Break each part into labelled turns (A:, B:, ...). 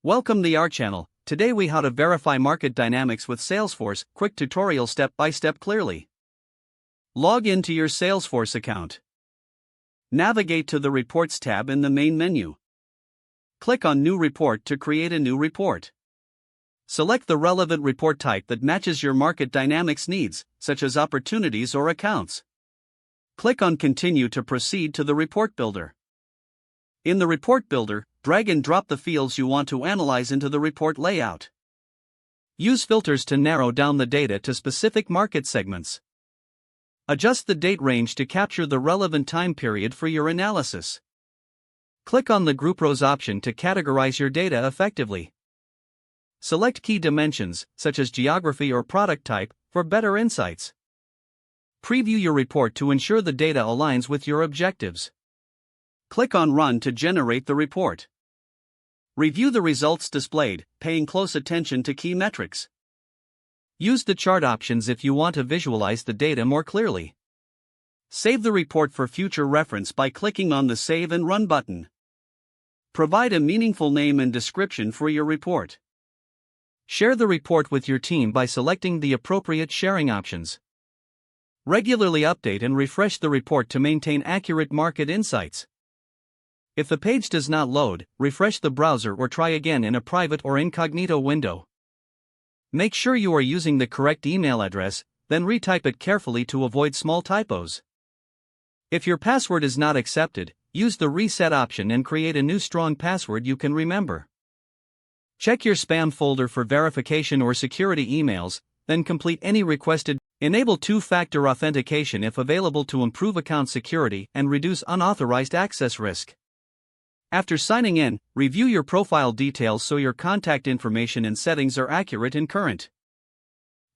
A: Welcome to our channel. Today we how to verify market dynamics with Salesforce. Quick tutorial step by step clearly. Log into your Salesforce account. Navigate to the Reports tab in the main menu. Click on New Report to create a new report. Select the relevant report type that matches your market dynamics needs, such as opportunities or accounts. Click on Continue to proceed to the Report Builder. In the Report Builder, drag and drop the fields you want to analyze into the report layout. Use filters to narrow down the data to specific market segments. Adjust the date range to capture the relevant time period for your analysis. Click on the Group Rows option to categorize your data effectively. Select key dimensions, such as geography or product type, for better insights. Preview your report to ensure the data aligns with your objectives. Click on Run to generate the report. Review the results displayed, paying close attention to key metrics. Use the chart options if you want to visualize the data more clearly. Save the report for future reference by clicking on the Save and Run button. Provide a meaningful name and description for your report. Share the report with your team by selecting the appropriate sharing options. Regularly update and refresh the report to maintain accurate market insights. If the page does not load, refresh the browser or try again in a private or incognito window. Make sure you are using the correct email address, then retype it carefully to avoid small typos. If your password is not accepted, use the reset option and create a new strong password you can remember. Check your spam folder for verification or security emails, then complete any requested. Enable two-factor authentication if available to improve account security and reduce unauthorized access risk. After signing in, review your profile details so your contact information and settings are accurate and current.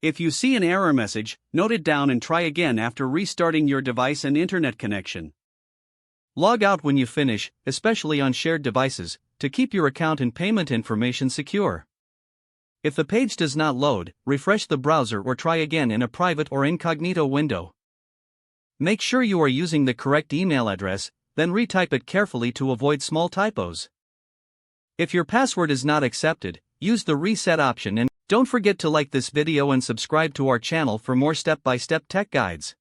A: If you see an error message, note it down and try again after restarting your device and internet connection. Log out when you finish, especially on shared devices, to keep your account and payment information secure. If the page does not load, refresh the browser or try again in a private or incognito window. Make sure you are using the correct email address, then retype it carefully to avoid small typos. If your password is not accepted, use the reset option and don't forget to like this video and subscribe to our channel for more step-by-step tech guides.